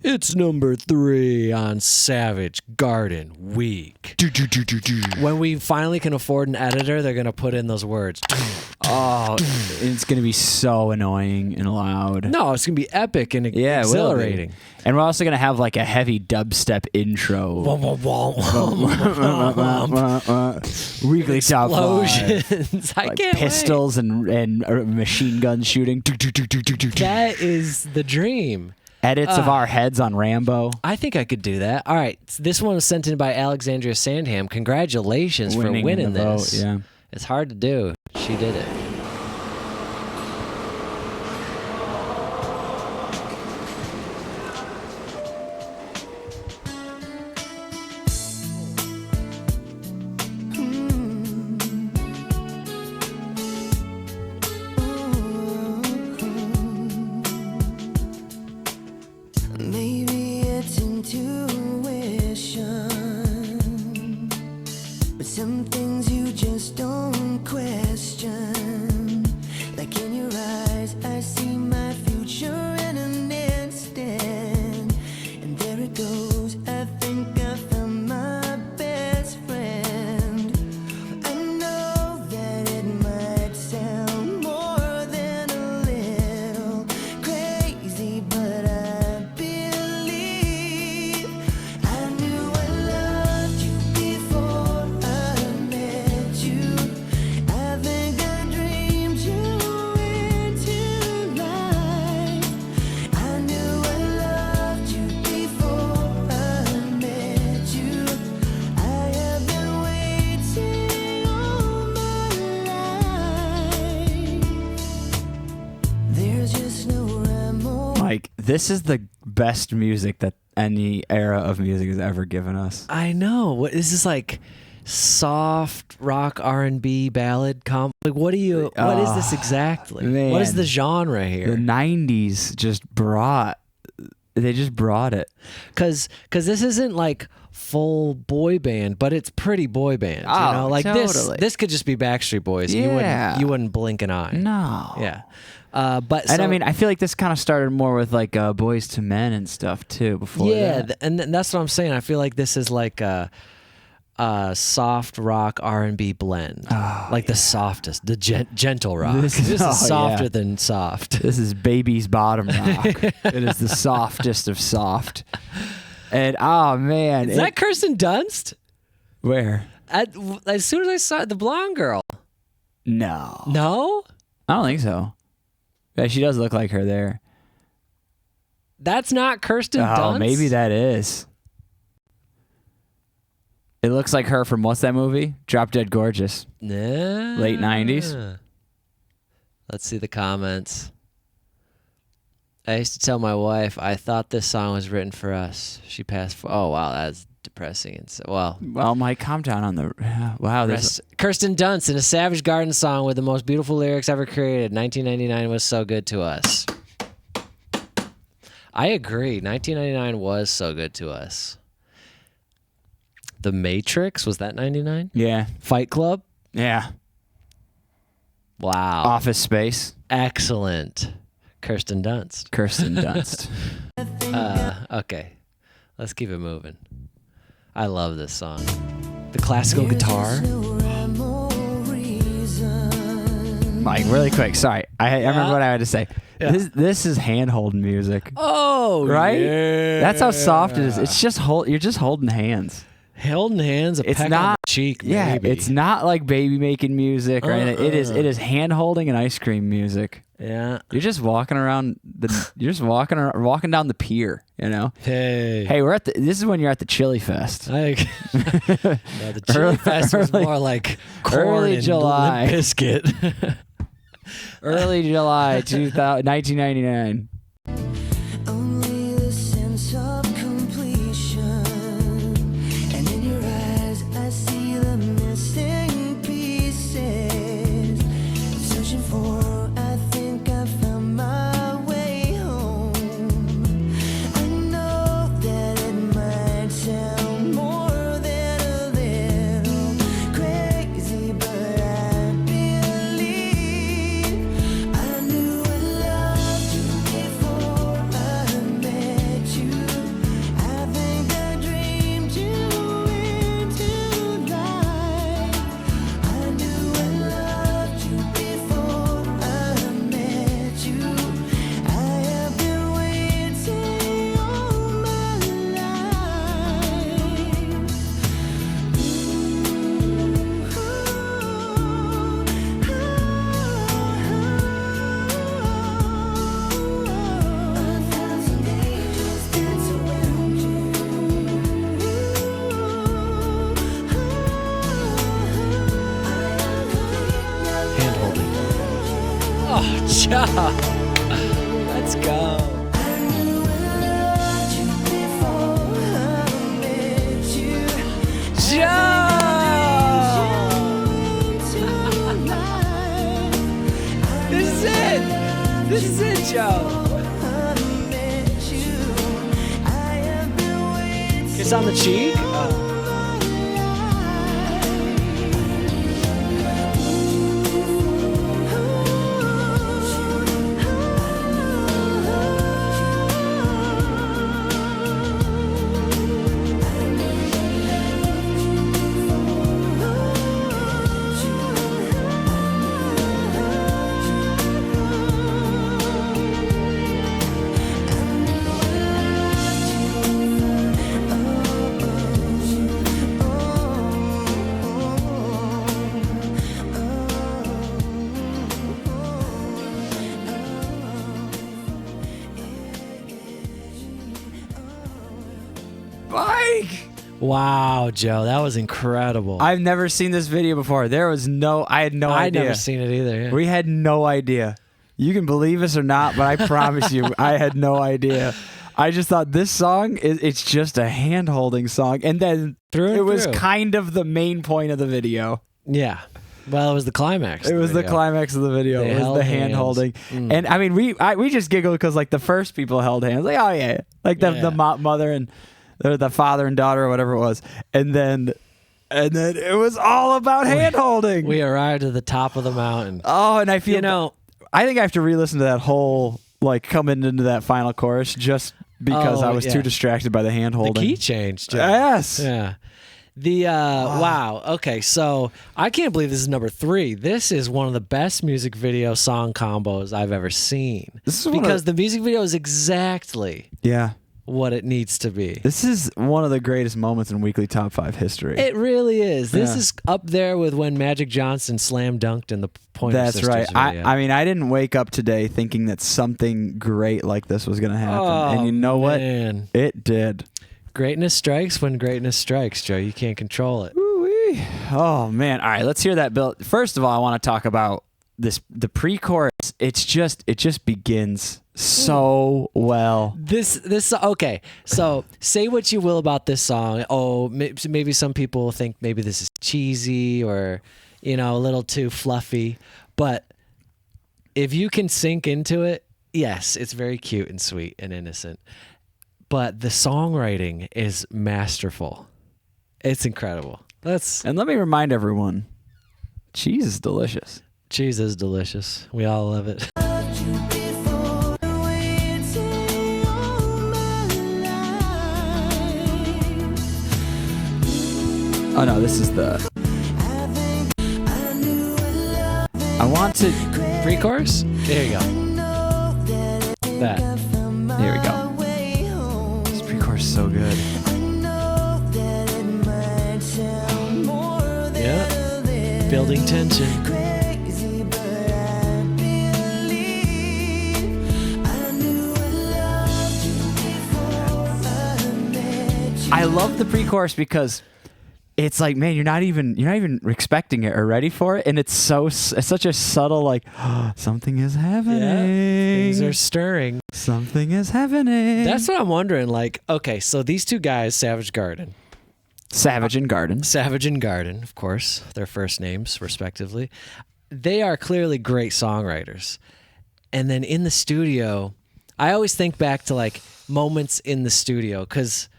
It's number 3 on Savage Garden Week. When we finally can afford an editor, they're going to put in those words. Oh, it's going to be so annoying and loud. No, it's going to be epic and exhilarating. And we're also going to have like a heavy dubstep intro. Weekly top Explosions. I like can't pistols and machine guns shooting. That is the dream. Edits of our heads on Rambo. I think I could do that. All right. This one was sent in by Alexandria Sandham. Congratulations for winning this. Vote, yeah. It's hard to do. She did it. Maybe it's intuition, but some things you just don't question. Like in your eyes, I see my future in an instant, and there it goes. I think I found my best friend. I know that it might sound more than a little crazy, but I believe I knew I loved you before I met you. I think I dreamed you into life. I knew I loved you before I met you. I have been waiting all my life. There's just no rhyme or Like, this is the best music that any era of music has ever given us. I know. What is this, like soft rock R&B ballad like what is this exactly? man. What is the genre The here? 90s just brought it. Cuz this isn't like full boy band, but it's pretty boy band, Oh, you know? Like totally. this could just be Backstreet Boys. Yeah. You wouldn't blink an eye. No. Yeah. But And so, I mean, I feel like this kind of started more with like Boys to Men and stuff too before yeah, that. and that's what I'm saying. I feel like this is like a soft rock R&B blend, like the softest, the gentle rock. This This is- is softer yeah. than soft. This is baby's bottom rock. It is the softest of soft. And oh man, Is that Kirsten Dunst? where? As soon as I saw it, the blonde girl. No, No, I don't think so. Yeah, she does look like her there. that's not Kirsten Dunst. Oh, maybe that is. It looks like her from what's that movie? Drop Dead Gorgeous. Nah. Late 90s. Let's see the comments. I used to tell my wife I thought this song was written for us. She passed. Oh wow, that's depressing. And so, well, Well, Mike, calm down on the. Wow, this. Kirsten Dunst in a Savage Garden song with the most beautiful lyrics ever created. 1999 was so good to us. I agree. 1999 was so good to us. The Matrix, was that 99? Yeah, Fight Club? yeah. Wow. Office Space. Excellent. Kirsten Dunst. Kirsten Dunst. Okay. Let's keep it moving. I love this song. The classical guitar. rhyme or reason. Mike, really quick. Sorry, I remember what I had to say. Yeah. This is hand-holding music, Oh, right? yeah. That's how soft it is. It's just you're just holding hands. Holding hands, a It's peck on not- the cheek, Yeah, maybe. it's not like baby making music or anything. It is hand holding and ice cream music. Yeah. You're just walking around walking down the pier, you know. Hey. Hey, this is when you're at the Chili Fest. No, the Chili Fest was more like corn early and July. Limp Biscuit. Early July 1999. Only the sense of completion, and in your eyes I see the missing pieces. I'm searching for, I think I found my way home. I know that it might sound more than a little crazy, but I believe I knew I loved you before. Let's go. Joe! This is it. This is it, Joe. It's on the cheek? Oh. Mike! Wow, Joe, that was incredible. I've never seen this video before. I had no idea. I'd never seen it either. Yeah. We had no idea. You can believe us or not, but I promise you, I had no idea. I just thought this song, it's just a hand-holding song. And then Through and was through. kind of the main point of the video. Yeah. Well, it was the climax. It was the climax of the video. They It was held the hands. hand-holding. Mm. And, I mean, we just giggled because, like, the first people held hands. Like, oh, yeah. Like, the mother and the father and daughter or whatever it was. And then it was all about hand-holding. We arrived at the top of the mountain. Oh, and I feel... You know... I think I have to re-listen to that whole, like, coming into that final chorus just because I was too distracted by the hand-holding. The key changed. Joe. Yes. Yeah. Wow. Okay, so I can't believe this is number 3. This is one of the best music video song combos I've ever seen. This is because the music video is exactly Yeah. what it needs to be. This is one of the greatest moments in Weekly Top 5 history. It really is. This Yeah. is up there with when Magic Johnson slam dunked in the Pointer That's Sisters right. video. I mean, I didn't wake up today thinking that something great like this was going to happen. Oh, and you know what? man. It did. Greatness strikes when greatness strikes, Joe. You can't control it. Ooh-wee. Oh, man. All right, let's hear that, Bill. First of all, I want to talk about the pre-chorus. It just begins so well. This okay. So say what you will about this song. Oh, maybe some people think maybe this is cheesy or a little too fluffy. But if you can sink into it, yes, it's very cute and sweet and innocent. But the songwriting is masterful. It's incredible. And let me remind everyone, cheese is delicious. Cheese is delicious. We all love it. Oh no, this is I want to. Pre-chorus? There you go. That. Here we go. This pre-chorus is so good. Yeah. Building tension. I love the pre-chorus because it's like, man, you're not even expecting it or ready for it, and it's such a subtle, like, oh, something is happening. Yeah, things are stirring. Something is happening. That's what I'm wondering. Like, okay, so these two guys, Savage and Garden, of course, their first names respectively, they are clearly great songwriters. And then in the studio, I always think back to like moments in the studio, because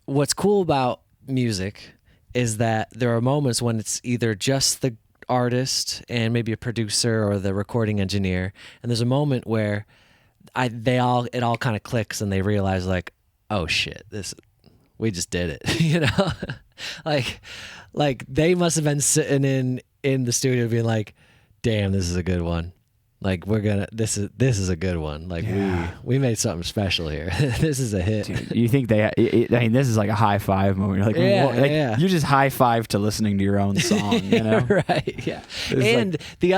what's cool about music is that there are moments when it's either just the artist and maybe a producer or the recording engineer, and there's a moment where it all kind of clicks and they realize like, oh shit, we just did it. like they must have been sitting in the studio being like, damn, this is a good one. Like this is a good one. Like we made something special here. This is a hit. Dude, you think this is like a high five moment. You're like, Yeah. You just high five to listening to your own song, you know? Right. Yeah. It's And the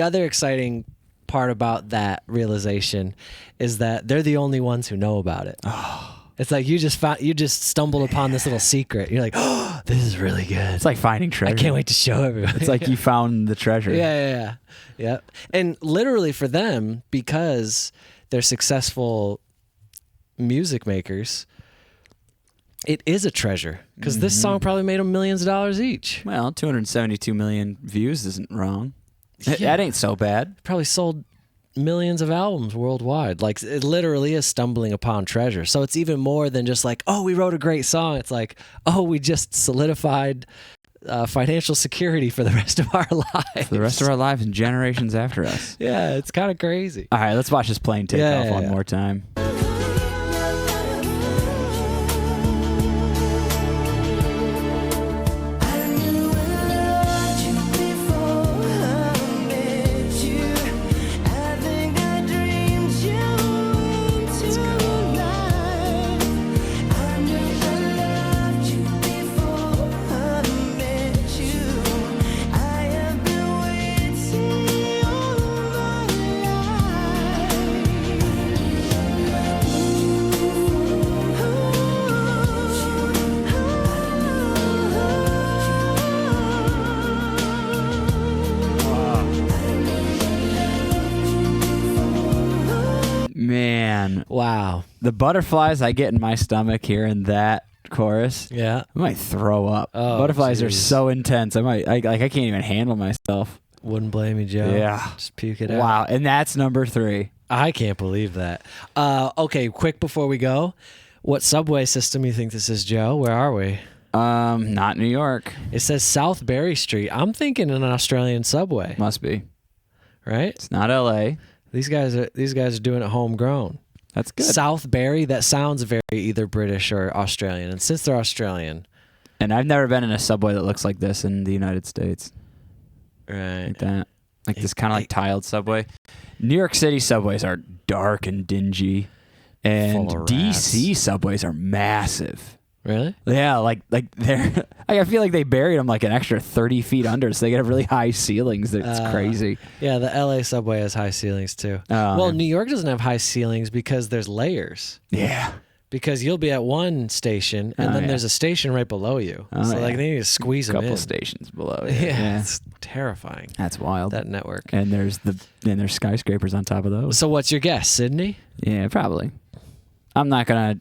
other exciting part about that realization is that they're the only ones who know about it. It's like you just stumbled upon this little secret. You're like, oh, this is really good. It's like finding treasure. I can't wait to show everybody. It's like you found the treasure. Yeah. And literally for them, because they're successful music makers, it is a treasure because this song probably made them millions of dollars each. Well, 272 million views isn't wrong. Yeah. That ain't so bad. Probably sold millions of albums worldwide. Like, it literally is stumbling upon treasure. So it's even more than just like, oh, we wrote a great song. It's like, oh, we just solidified financial security for the rest of our lives. For the rest of our lives and generations after us. Yeah, it's kind of crazy. All right, let's watch this plane take off one more time. Man. Wow. The butterflies I get in my stomach hearing that chorus. Yeah. I might throw up. Oh, Butterflies are geez. so intense. I can't even handle myself. Wouldn't blame you, Joe. Yeah. Just puke it out. Wow. And that's number 3. I can't believe that. Okay, quick before we go. What subway system you think this is, Joe? Where are we? Not New York. It says South Berry Street. I'm thinking an Australian subway, Must be. right? It's not LA. These guys are doing it homegrown. That's good. South Berry, that sounds very either British or Australian. And since they're Australian, And I've never been in a subway that looks like this in the United States. right? Like that. Like this kind of like tiled subway. New York City subways are dark and dingy. And Full of DC rats. subways are massive. Really? Yeah, like they're. I feel like they buried them like an extra 30 feet under, so they get really high ceilings. It's crazy. Yeah, the LA subway has high ceilings too. Well, New York doesn't have high ceilings because there's layers. Yeah. Because you'll be at one station and then there's a station right below you. Oh, so yeah. like they need to squeeze A them couple in. stations below. Yeah, it's terrifying. That's wild. That network. And there's skyscrapers on top of those. So what's your guess, Sydney? Yeah, probably. I'm not gonna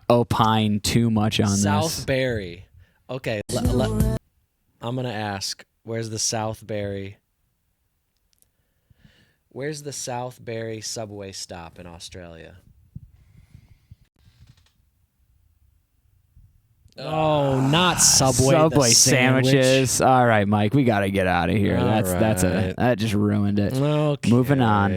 opine too much on South this. Berry. Okay, I'm gonna ask. Where's the South Berry? Where's the South Berry subway stop in Australia? Oh, not Subway. Subway the sandwich. sandwiches. All right, Mike, we got to get out of here. All that just ruined it. Okay. Moving on.